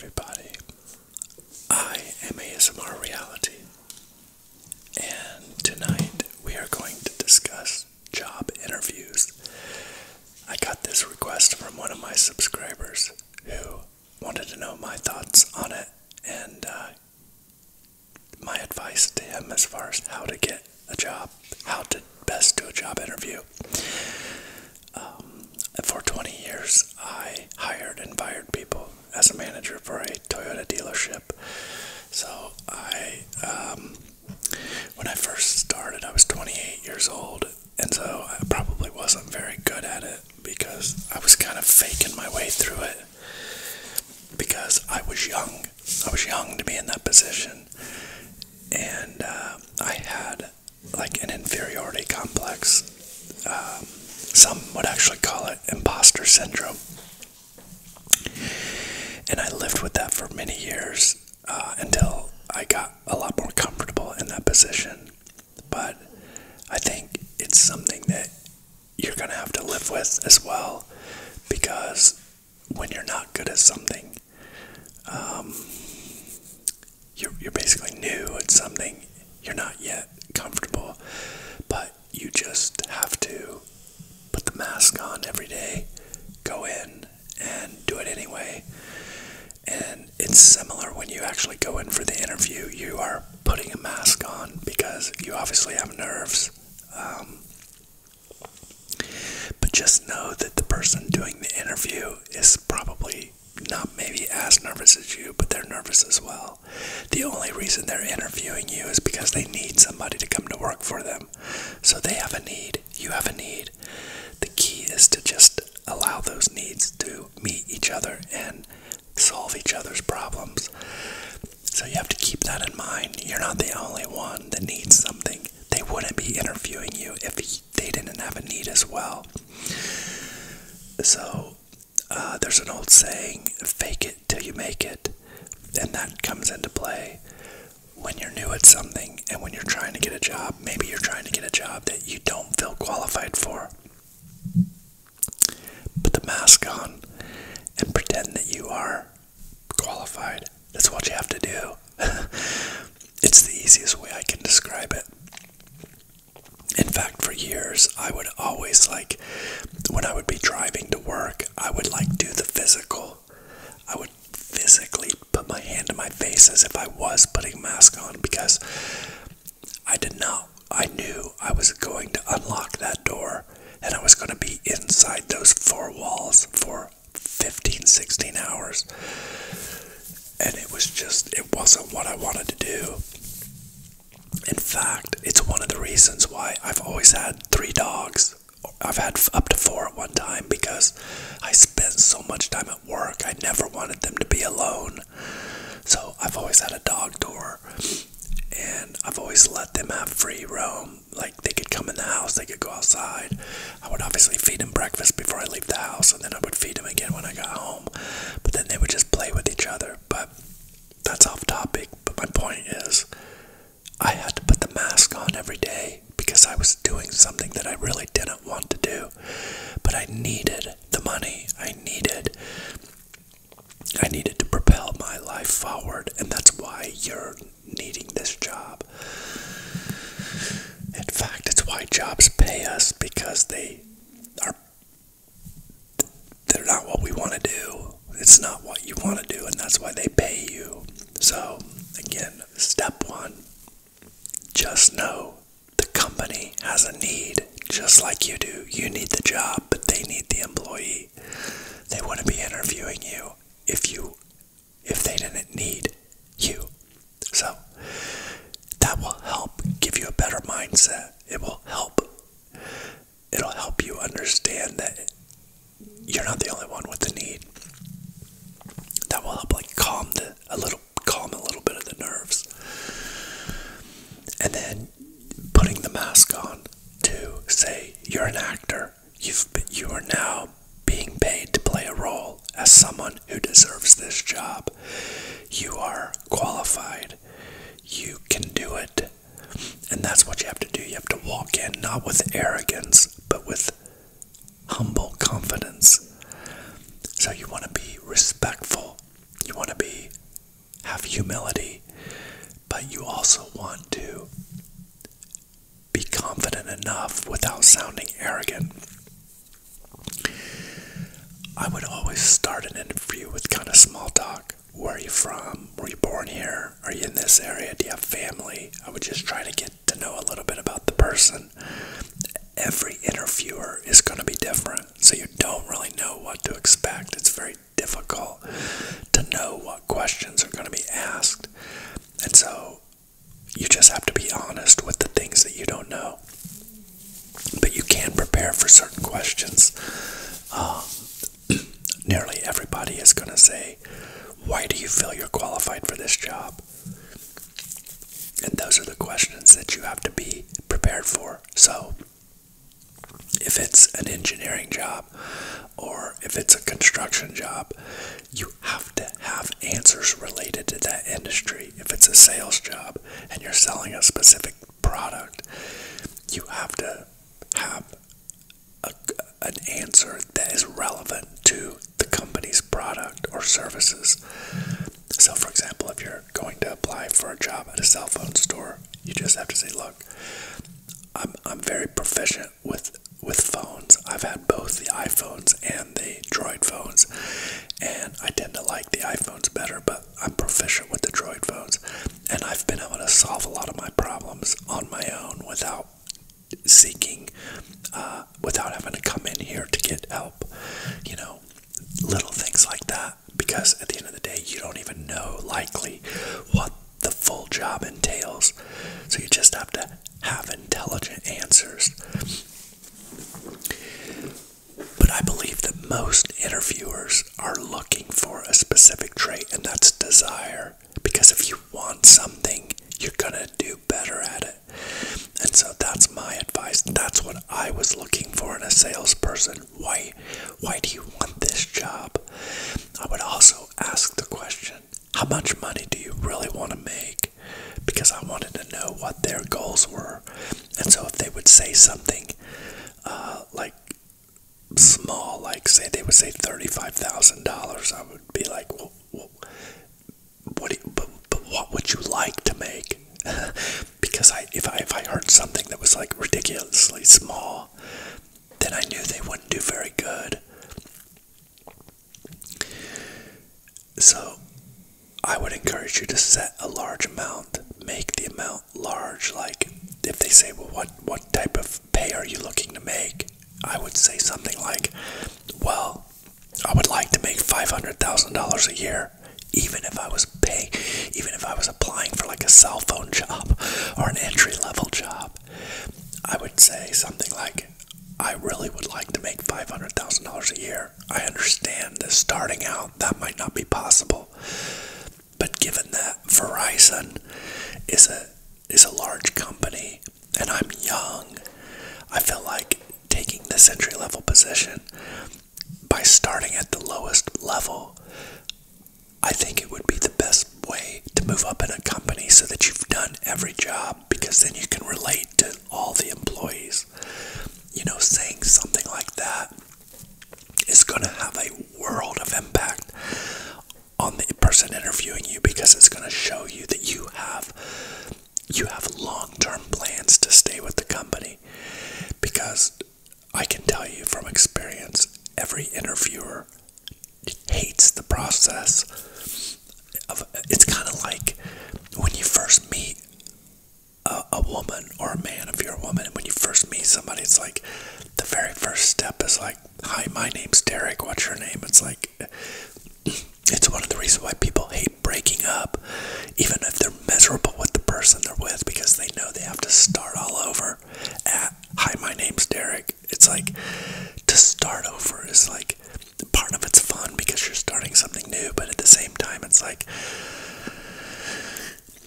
everybody. I am ASMR Reality, and tonight we are going to discuss job interviews. I got this request from one of my subscribers who wanted to know my thoughts on it and my advice to him as far as how to get a job, how to best do a job interview. For 20 years, I hired and fired people as a manager for a Toyota dealership. So when I first started, I was 28 years old, and so I probably wasn't very good at it because I was kind of faking my way through it because I was young. I was young to be in that position, and I had like an inferiority complex. Some would actually call it Imposter Syndrome. And I lived with that for many years until I got a lot more comfortable in that position. But I think it's something that you're going to have to live with as well, because when you're not good at something, you're basically new at something. You're not yet comfortable, but you just have to put the mask on every day, go in and do it anyway. And it's similar when you actually go in for the interview. You are putting a mask on because you obviously have nerves. But just know that the person doing the interview is probably not maybe as nervous as you, but they're nervous as well. The only reason they're interviewing you is because they need somebody to come to work for them. So they have a need, you have a need. The key is to just allow those needs to meet each other and solve each other's problems. So you have to keep that in mind. You're not the only one that needs something. They wouldn't be interviewing you if they didn't have a need as well. So there's an old saying, fake it till you make it. And that comes into play when you're new at something and when you're trying to get a job. Maybe you're trying to get a job that you don't feel qualified for. Put the mask on and pretend that you are qualified. That's what you have to do. It's the easiest way I can describe it. In fact, for years, I would always when I would be driving to work, I would do the physical. I would physically put my hand to my face as if I was putting a mask on, because I knew I was going to unlock that door and I was going to be inside those four walls for 15, 16 hours. And it wasn't what I wanted to do. In fact, it's one of the reasons why I've always had 3 dogs. I've had up to 4 at one time, because I spent so much time at work. I never wanted them to be alone. So I've always had a dog door, and I've always let them have free roam. They could come in the house, they could go outside. I would obviously feed them breakfast before I leave the house, and then I would feed them again when I got home. But then they would just play with each other. But that's off topic. But my point is, I had to put the mask on every day because I was doing something that I really didn't want to do. But I needed the money. I needed to propel my life forward, and that's why you're needing this job. In fact, it's why jobs pay us, because they're not what we want to do. It's not what you want to do, and that's why they pay you. So, again, step 1, just know the company has a need, just like you do. You need the job, but they need the employee. They wouldn't be interviewing you if they didn't need you. So that will help give you a better mindset. It'll help you understand that you're not the only one with the need. That will help calm a little bit of the nerves. And then putting the mask on to say you're an actor. You are now being paid to play a role as someone who deserves this job. You are qualified. You can do it. And that's what you have to do. You have to walk in not with arrogance, but with humble confidence. So you want to be respectful. You want to be without sounding arrogant, I would always start an interview with kind of small talk. Where are you from? Were you born here? Are you in this area? Do you have family? I would just try to get to know a little bit about the person. Every interviewer is going to be different, so you don't really know what to expect. It's very difficult to know what questions are going to be asked. And so you just have to be honest with the things that you don't know. But you can prepare for certain questions. Nearly everybody is going to say, why do you feel you're qualified for this job? And those are the questions that you have to be prepared for. So if it's an engineering job or if it's a construction job, you have to have answers related to that industry. If it's a sales job and you're selling a specific product, you have to have an answer that is relevant to the company's product or services. So for example, if you're going to apply for a job at a cell phone store, you just have to say, look, I'm very proficient with phones. I've had both the iPhones and the Droid phones, and I tend to like the iPhones better, but I'm proficient with the Droid phones, and I've been able to solve a lot of my problems on my own without seeking, without having to come in here to get help. You know, little things like that, because at the end of the day, you don't even know likely what the full job entails. So you just have to have intelligent answers. But I believe that most interviewers are looking for a specific trait, and that's desire. Because if you want something, you're gonna do better at it. And so that's my advice. That's what I was looking for in a salesperson. Why do you want this job? I would also ask the question, how much money do you really want to make? Because I wanted to know what their goals were. And so if they would say something like small, like say they would say $35,000, I would be like, well but what would you like to make? Because if I heard something that was like ridiculously small, then I knew they wouldn't do very good. So I would encourage you to set a large amount, make the amount large. Like if they say, well, what type of pay are you looking to make? I would say something like, well, I would like to make $500,000 a year. Even if I was applying for like a cell phone job or an entry-level job, I would say something like, I really would like to make $500,000 a year. I understand that starting out, that might not be possible. But given that Verizon is a large company and I'm young, I feel like taking this entry-level position by starting at the lowest level, I think it would be the best way to move up in a company so that you've done every job, because then you can relate to all the employees. You know, saying something like that is going to have a world of impact on the person interviewing you, because it's going to show you that you have long-term plans to stay with the company. Because I can tell you from experience, every interviewer hates the process of, it's kind of like when you first meet a woman or a man, if you're a woman, and when you first meet somebody, it's like the very first step is like, hi, my name's Derek, what's your name? It's like, it's one of the reasons why people hate breaking up, even if they're miserable with the person they're with, because they know they have to start all over at, hi, my name's Derek. It's like, to start over is like, part of it's fun because you're starting something new, but at the same time, it's like,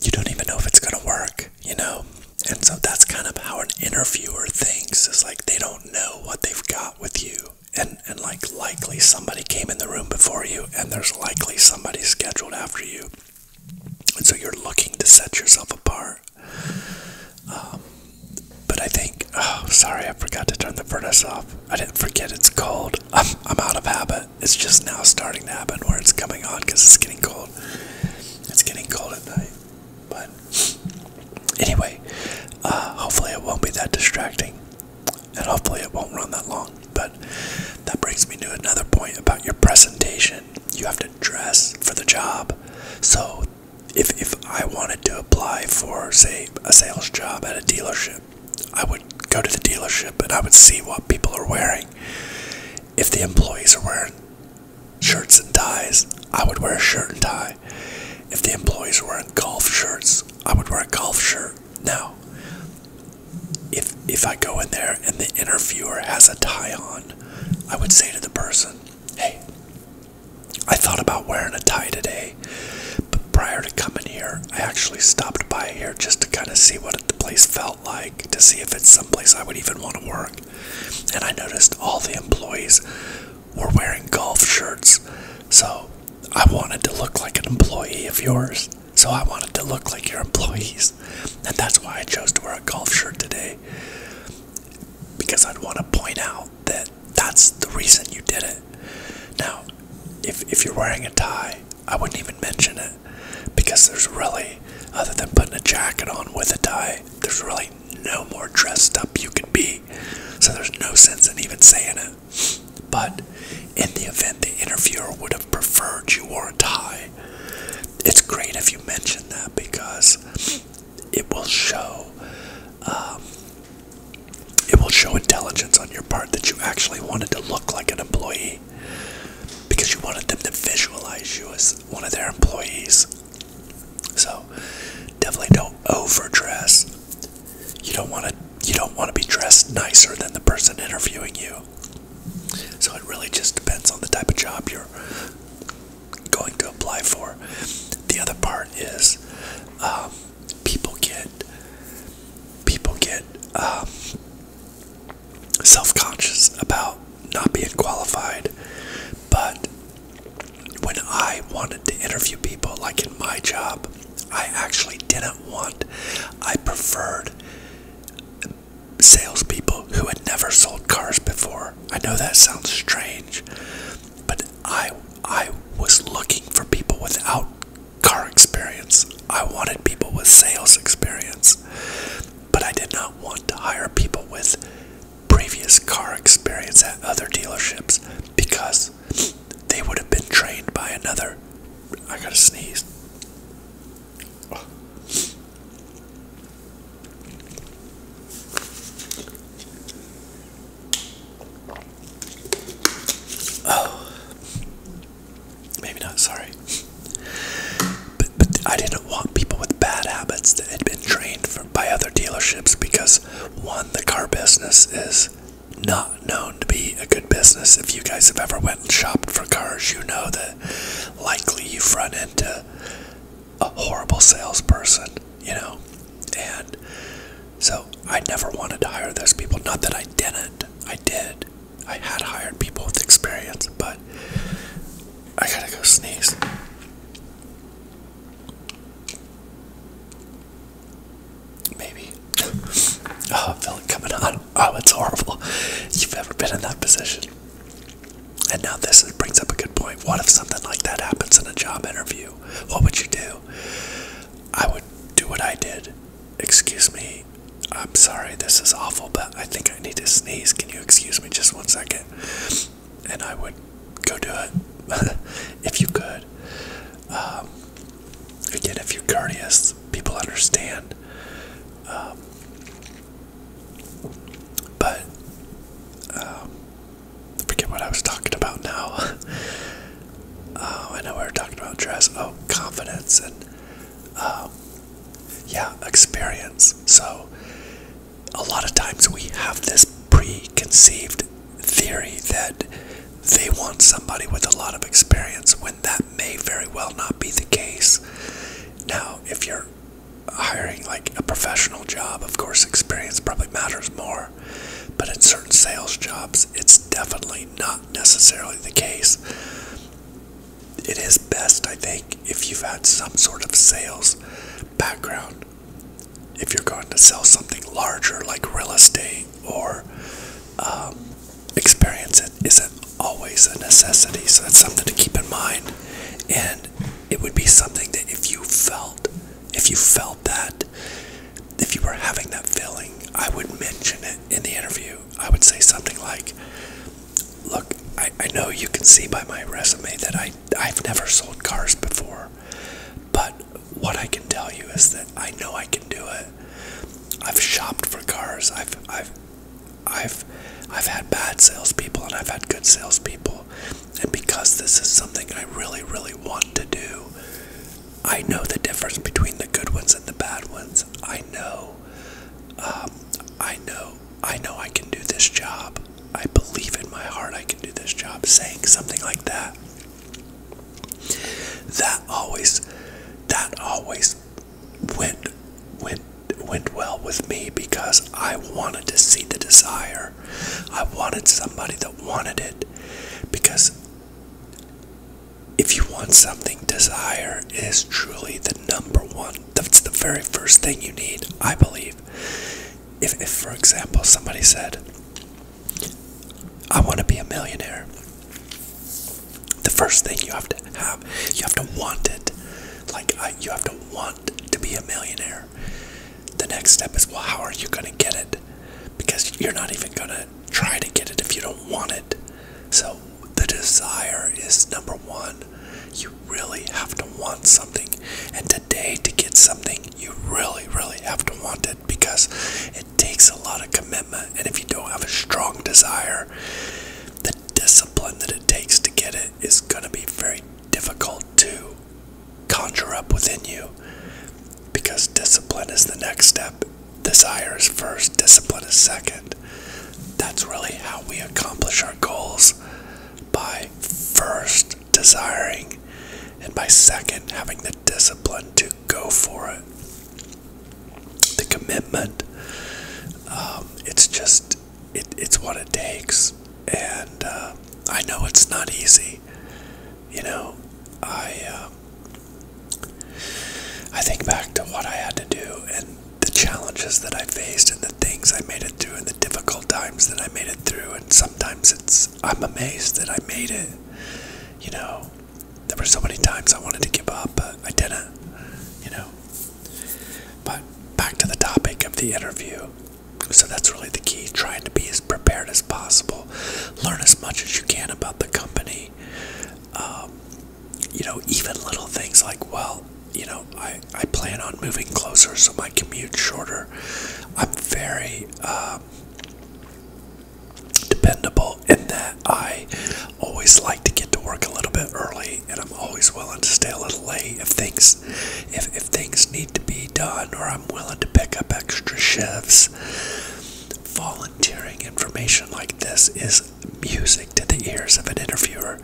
you don't even know if it's going to work, you know? And so that's kind of how an interviewer thinks. It's like they don't know what they've got with you. And like likely somebody came in the room before you, and there's likely somebody scheduled after you. And so you're looking to set yourself apart. But I think, oh, sorry, I forgot to turn the furnace off. I didn't forget it's cold. I'm out of habit. It's just now starting to happen where it's coming on because it's getting cold. It's getting cold at night. But anyway, hopefully it won't be that distracting. and hopefully it won't run that long. But that brings me to another point about your presentation. You have to dress for the job. So if I wanted to apply for, say, a sales job at a dealership, I would go to the dealership and I would see what people are wearing. If the employees are wearing shirts and ties, I would wear a shirt and tie. If the employees are wearing golf shirts, I would wear a golf shirt. Now, if I go in there and the interviewer has a tie on, I would say to the person, hey, I thought about wearing a tie today, but prior to coming here, I actually stopped by here just to kind of see what the place felt like, to see if it's someplace I would even want to work. And I noticed all the employees were wearing golf shirts, so I wanted to look like an employee of yours. So I wanted to look like your employees. And that's why I chose to wear a golf shirt today. Because I'd want to point out that that's the reason you did it. Now, if you're wearing a tie, I wouldn't even mention it. Because there's really, other than putting a jacket on with a tie, there's really no more dressed up you can be. So there's no sense in even saying it. But in the event the interviewer would have preferred you wore a tie, it's great if you mention that, because it will show intelligence on your part that you actually wanted to look like an employee, because you wanted them to visualize you as one of their employees. So definitely don't overdress. You don't want to be dressed nicer than the person interviewing you. So it really just depends on the type of job you're going to apply for. The other part is people get self-conscious about not being qualified. But when I wanted to interview people, like in my job, I preferred salespeople who had never sold cars before. I know that sounds strange, but I was looking for people without car experience. I wanted people with sales experience, but I did not want to hire people with previous car experience at other dealerships, because they would have been trained by another. I gotta sneeze. Maybe not, sorry. But I didn't want people with bad habits that had been trained by other dealerships, because one, the car business is not known to be a good business. If you guys have ever went and shopped for cars, you know that likely you've run into a horrible salesperson, and so I never wanted to hire those people. Not that I didn't, I did. I had hired people with experience, but I gotta go sneeze. Maybe. Oh, I feel it coming on. Oh, it's horrible. You've ever been in that position. And now this brings up a good point. What if something like that happens in a job interview? What would you do? I would do what I did. Excuse me. I'm sorry, this is awful, but I think I need to sneeze. Can you excuse me just 1 second? And I would go do it. If you could. Again, if you're courteous, people understand. But forget what I was talking about now. I know we were talking about dress. Oh, confidence and experience. So a lot of times we have this preconceived theory that they want somebody with a lot of experience, when that may very well not be the case. Now, if you're hiring like a professional job, of course experience probably matters more, but in certain sales jobs it's definitely not necessarily the case. It is best, I think, if you've had some sort of sales background. If you're going to sell something larger like real estate or experience, it isn't always a necessity, so that's something to keep in mind. And it would be something that if you felt that, if you were having that feeling, I would mention it in the interview. I would say something like, look, I know you can see by my resume that I've never sold cars before, but what I can tell you is that I know I can do it. I've shopped for cars. I've had bad salespeople and I've had good salespeople, and because this is something I really, really want to do, I know the difference between the good ones and the bad ones. I know I can do this job. I believe in my heart I can do this job. Saying something like that, that always went well with me, because I wanted to see the desire. I wanted somebody that wanted it, because if you want something, desire is truly the number one. That's the very first thing you need, I believe. If for example, somebody said, I want to be a millionaire, the first thing you have to want it. Like, you have to want to be a millionaire. The next step is, well, how are you going to get it? Because you're not even going to try to get it if you don't want it. So the desire is number one. You really have to want something. And today, to get something, you really, really have to want it, because it takes a lot of commitment. And if you don't have a strong desire, the discipline that it takes to get it is going to be very difficult to conjure up within you, because discipline is the next step. Desire is first, discipline is second. That's really how we accomplish our goals, by first desiring, and by second having the discipline to go for it. The commitment, it's what it takes, and I know it's not easy. You know, I think back to what I had to do, and the challenges that I faced, and the things I made it through, and the difficult times that I made it through, and sometimes I'm amazed that I made it. You know, there were so many times I wanted to give up, but I didn't, you know. But back to the topic of the interview. So that's really the key, trying to be as prepared as possible. Learn as much as you can about the company. You know, even little things like, well, you know, I plan on moving closer so my commute's shorter. I'm very dependable in that I always like to get to work a little bit early, and I'm always willing to stay a little late if things need to be done, or I'm willing to pick up extra shifts. Volunteering information like this is music to the ears of an interviewer,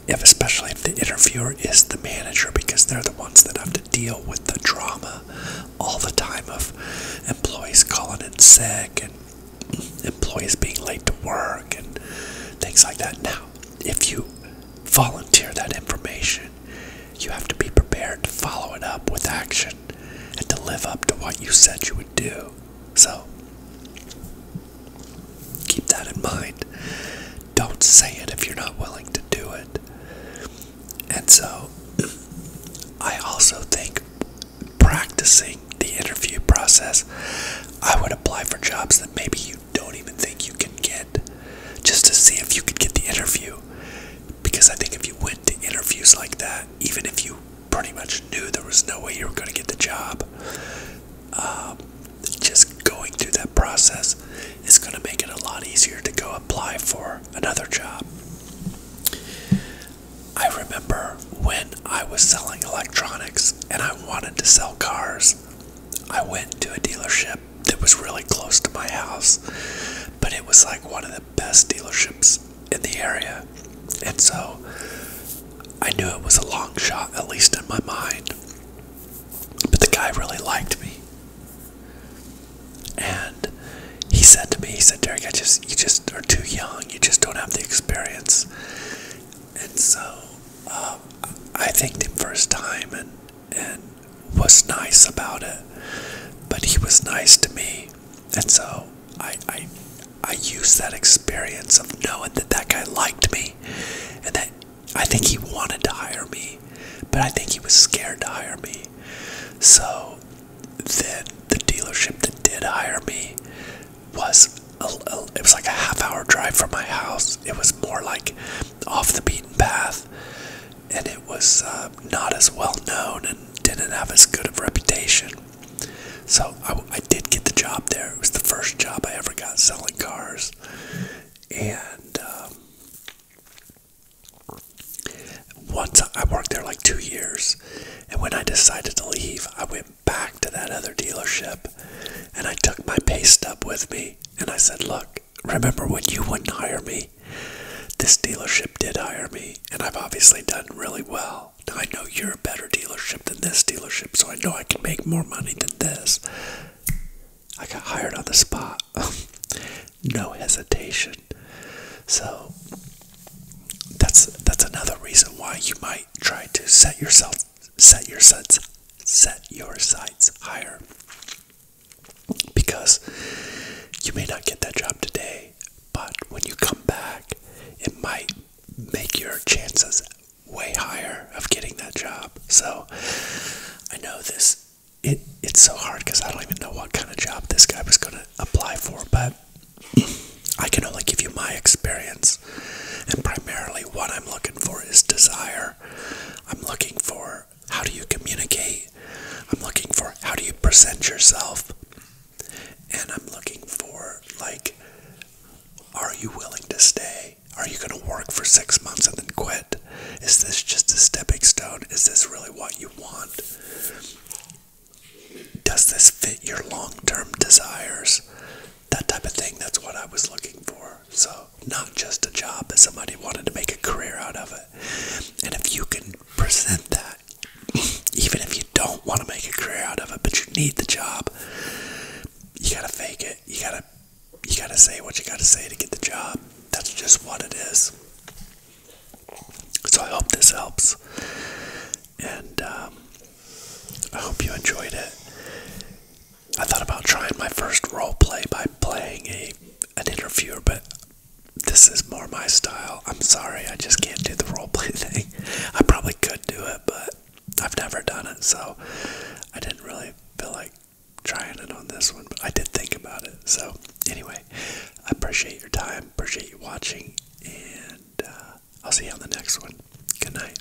especially if the interviewer is the manager, because they're the ones that have to deal with the drama all the time of employees calling in sick and employees being late to work and things like that. Now, if you volunteer that information, you have to be prepared to follow it up with action and to live up to what you said you would do. So keep that in mind. Don't say it if you're not willing to do it. And so I also think practicing the interview process, I would apply for jobs that maybe you don't even think you can get, just to see if you could get the interview. Because I think if you went to interviews like that, even if you pretty much knew there was no way you were going to get the job, just going through that process is going to make it a lot easier to go apply for another job. I remember when I was selling electronics and I wanted to sell cars, I went to a dealership that was really close to my house, but it was like one of the best dealerships in the area. And so I knew it was a long shot, at least in my mind. But the guy really liked me. And he said to me, Derek, you just are too young. You just don't have the experience. And so I thanked him for his time and was nice about it. But he was nice to me. And so I used that experience of knowing that guy liked me, and that I think he wanted to hire me, but I think he was scared to hire me. So then the dealership that did hire me, it was like a half-hour drive from my house. It was more like off the beaten path, and it was not as well known and didn't have as good of a reputation. So I did get the job there. It was the first job I ever got selling cars, and once I worked there like 2 years, and when I decided to leave, I went back to that other dealership, and I took my pay stub with me, and I said, look, remember when you wouldn't hire me? This dealership did hire me, and I've obviously done really well. Now, I know you're a better dealership than this dealership, so I know I can make more money than this. I got hired on the spot. No hesitation. So that's another reason why you might try to set your sights higher, because you may not get that job today, but when you come back, it might make your chances way higher of getting that job. So I know it's so hard because I don't even know what kind of job this guy was going to apply for, but I can only give you my experience, and primarily what I'm looking for is desire. I'm looking for how do you communicate, I'm looking for how do you present yourself, and I'm looking for, like, are you willing to stay? Are you going to work for 6 months and then quit? Is this just a stepping stone? Is this really what you want? Does this fit your long-term desires? That type of thing, that's what I was looking for. So, not just a job, but somebody wanted to make a career out of it. And if you can present that, even if you don't want to make a career out of it, but you need the job, you gotta fake it. You gotta say what you gotta say to get the job. That's just what it is. So I hope this helps, and I hope you enjoyed it. I thought about trying my first role play by playing an interviewer, but this is more my style. I'm sorry, I just can't do the role play thing. I probably could do it, but I've never done it, so I didn't really feel like trying it on this one, but I did think about it. So anyway, I appreciate your time, appreciate you watching, and I'll see you on the next one. Good night.